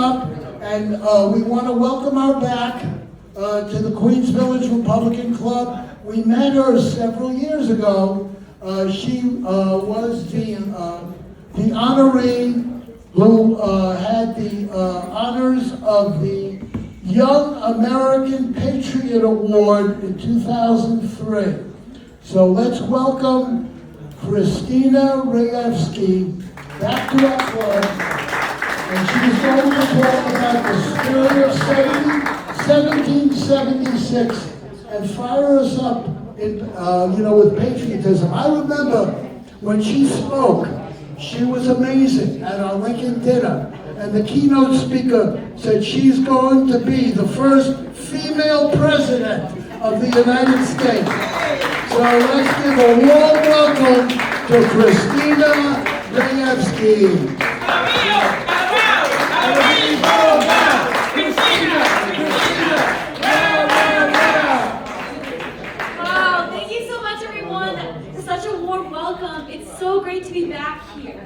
up, and we want to welcome her back to the Queens Village Republican Club. We met her several years ago. She was the honoree who had the honors of the Young American Patriot Award in 2003. So let's welcome Kristina Raevsky back to our club. And she's going to talk about the spirit of 1776 and fire us up in, with patriotism. I remember when she spoke, she was amazing at our Lincoln dinner. And the keynote speaker said she's going to be the first female president of the United States. So let's give a warm welcome to Kristina Raevsky. Wow, thank you so much, everyone. It's such a warm welcome. It's so great to be back here.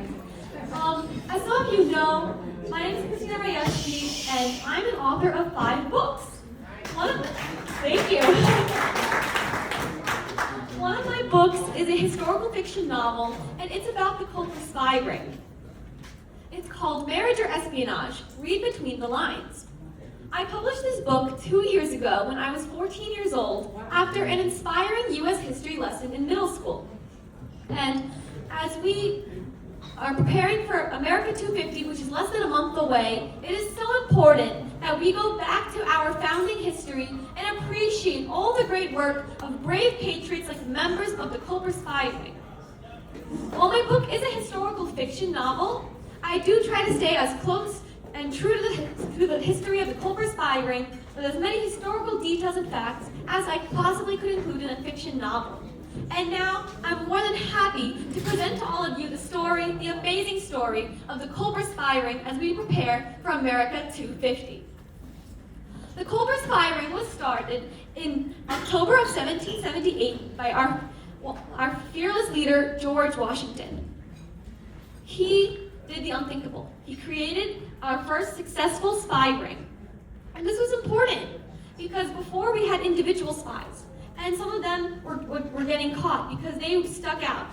As some of you know, my name is Kristina Raevsky, and I'm an author of 5 books. Thank you. One of my books is a historical fiction novel, and it's about the cult of spy ring. It's called Marriage or Espionage, Read Between the Lines. I published this book 2 years ago when I was 14 years old after an inspiring U.S. history lesson in middle school. And as we are preparing for America 250, which is less than a month away, it is so important that we go back to our founding history and appreciate all the great work of brave patriots like members of the Culper Spy Ring. While my book is a historical fiction novel, I do try to stay as close and true to the history of the Culper Spy Ring with as many historical details and facts as I possibly could include in a fiction novel. And now, I'm more than happy to present to all of you the story, the amazing story of the Culper Spy Ring as we prepare for America 250. The Culper Spy Ring was started in October of 1778 by our fearless leader, George Washington. He did the unthinkable. He created our first successful spy ring. And this was important because before we had individual spies, and some of them were getting caught because they stuck out.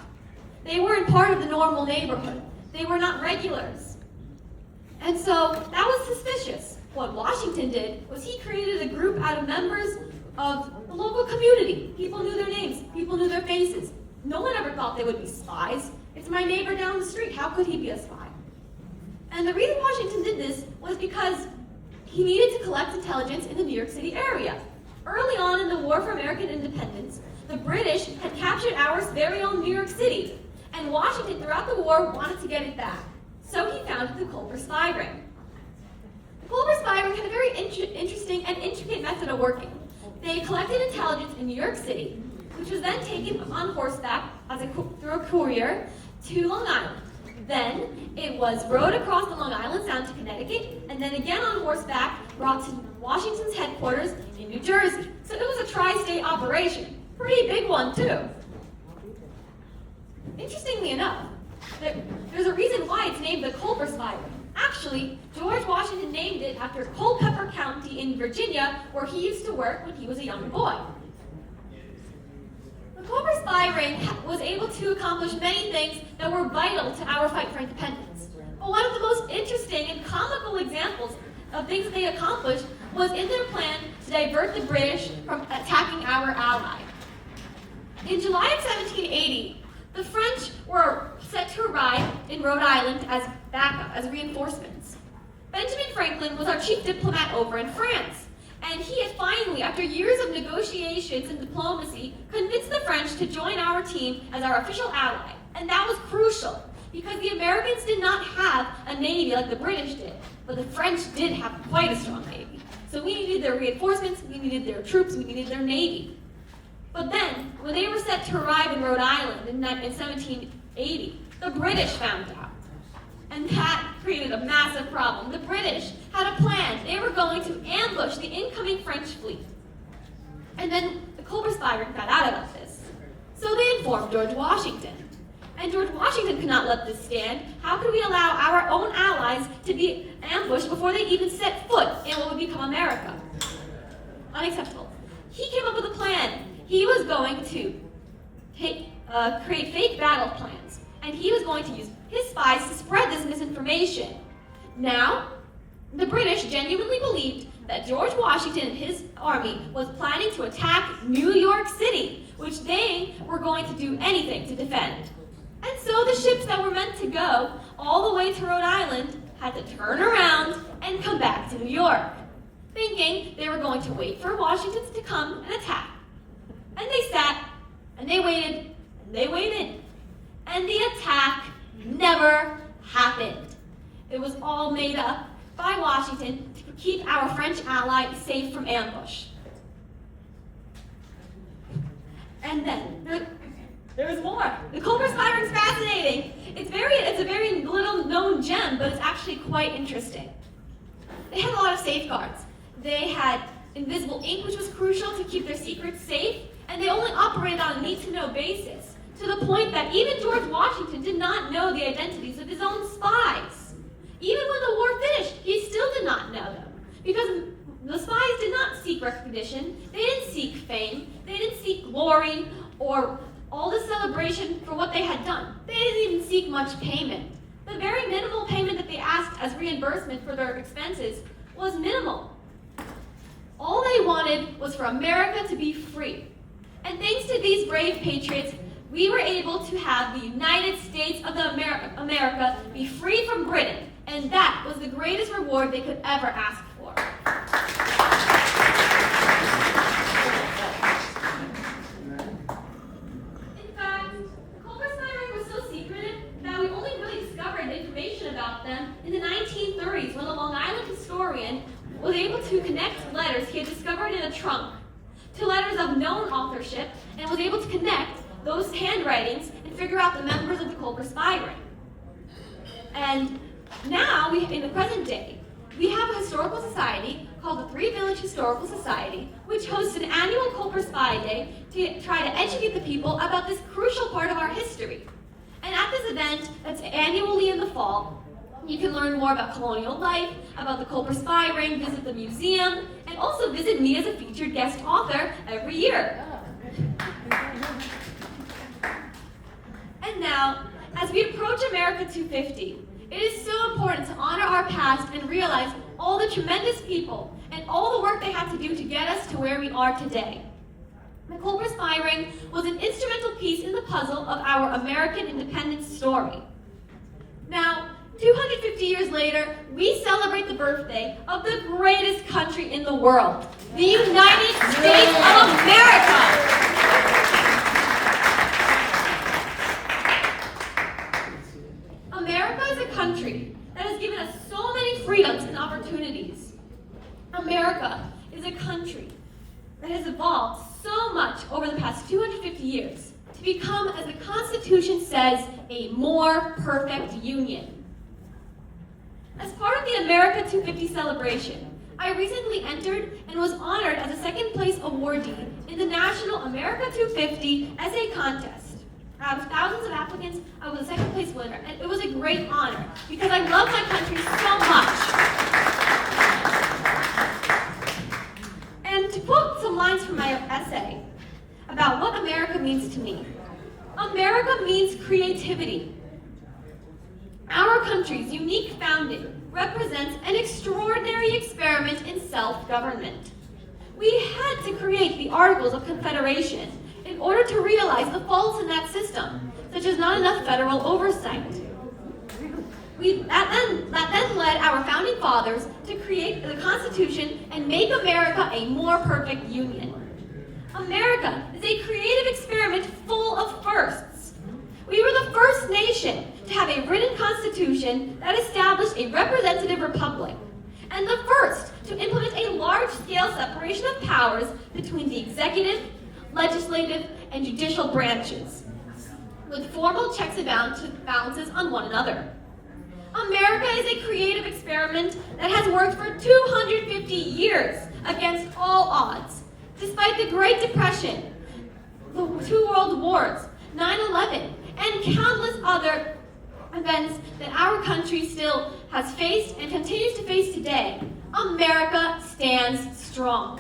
They weren't part of the normal neighborhood. They were not regulars. And so that was suspicious. What Washington did was he created a group out of members of the local community. People knew their names. People knew their faces. No one ever thought they would be spies. It's my neighbor down the street. How could he be a spy? And the reason Washington did this was because he needed to collect intelligence in the New York City area. Early on in the War for American Independence, the British had captured our very own New York City, and Washington throughout the war wanted to get it back. So he founded the Culper Spy Ring. The Culper Spy Ring had a very interesting and intricate method of working. They collected intelligence in New York City, which was then taken on horseback through a courier to Long Island. Then it was rowed across the Long Island Sound to Connecticut, and then again on horseback brought to Washington's headquarters in New Jersey. So it was a tri-state operation. Pretty big one, too. Interestingly enough, there's a reason why it's named the Culper Spy Ring. Actually, George Washington named it after Culpeper County in Virginia, where he used to work when he was a young boy. The Culper Spy Ring was able to accomplish many things that were vital to our fight for independence. But one of the most interesting and comical examples of things that they accomplished was in their plan to divert the British from attacking our ally. In July of 1780, the French were set to arrive in Rhode Island as backup, as reinforcements. Benjamin Franklin was our chief diplomat over in France, and he had finally, after years of negotiations and diplomacy, convinced the French to join our team as our official ally. And that was crucial, because the Americans did not have a navy like the British did, but the French did have quite a strong navy. So we needed their reinforcements, we needed their troops, we needed their navy. But then, when they were set to arrive in Rhode Island in 1780, the British found out. And that created a massive problem. The British had a plan. They were going to ambush the incoming French fleet. And then the Culper Spy Ring got out about this. So they informed George Washington. And George Washington could not let this stand. How could we allow our own allies to be ambushed before they even set foot in what would become America? Unacceptable. He came up with a plan. He was going to create fake battle plans, and he was going to use his spies to spread this misinformation. Now, the British genuinely believed that George Washington and his army was planning to attack New York City, which they were going to do anything to defend. And so the ships that were meant to go all the way to Rhode Island had to turn around and come back to New York, thinking they were going to wait for Washington to come and attack. And they sat, and they waited, and they waited, and the attack never happened. It was all made up by Washington to keep our French ally safe from ambush. And then, there's more. The Culper spy ring's fascinating. It's a very little known gem, but it's actually quite interesting. They had a lot of safeguards. They had invisible ink, which was crucial to keep their secrets safe, and they only operated on a need-to-know basis, to the point that even George Washington did not know the identities of his own spies. Even when the war finished, he still did not know them, because the spies did not seek recognition, they didn't seek fame, they didn't seek glory, or all the celebration for what they had done. They didn't even seek much payment. The very minimal payment that they asked as reimbursement for their expenses was minimal. All they wanted was for America to be free. And thanks to these brave patriots, we were able to have the United States of America be free from Britain. And that was the greatest reward they could ever ask for. In fact, the Culper spy ring was so secretive that we only really discovered information about them in the 1930s when a Long Island historian was able to connect letters he had discovered in a trunk to letters of known authorship and was able to connect those handwritings and figure out the members of the Culper spy ring. And now, in the present day, we have a historical society called the Three Village Historical Society, which hosts an annual Culper Spy Day to try to educate the people about this crucial part of our history. And at this event, that's annually in the fall, you can learn more about colonial life, about the Culper spy ring, visit the museum, and also visit me as a featured guest author every year. And now, as we approach America 250, it is so important to honor our past and realize all the tremendous people and all the work they had to do to get us to where we are today. The Culper spy ring was an instrumental piece in the puzzle of our American independence story. Now, 250 years later, we celebrate the birthday of the greatest country in the world, the United States of America. America is a country that has given us so many freedoms and opportunities. America is a country that has evolved so much over the past 250 years to become, as the Constitution says, a more perfect union. As part of the America 250 celebration, I recently entered and was honored as a second place awardee in the National America 250 Essay Contest. Out of thousands of applicants, I was a second place winner, and it was a great honor because I love my country so much. And to quote some lines from my essay about what America means to me. America means creativity. Our country's unique founding represents an extraordinary experiment in self-government. We had to create the Articles of Confederation in order to realize the faults in that system, such as not enough federal oversight. That then led our founding fathers to create the Constitution and make America a more perfect union. America is a creative experiment full of firsts. We were the first nation to have a written constitution that established a representative republic, and the first to implement a large-scale separation of powers between the executive, legislative, and judicial branches, with formal checks and balances on one another. America is a creative experiment that has worked for 250 years against all odds, despite the Great Depression, the two world wars, 9/11, and countless other events that our country still has faced and continues to face today, America stands strong.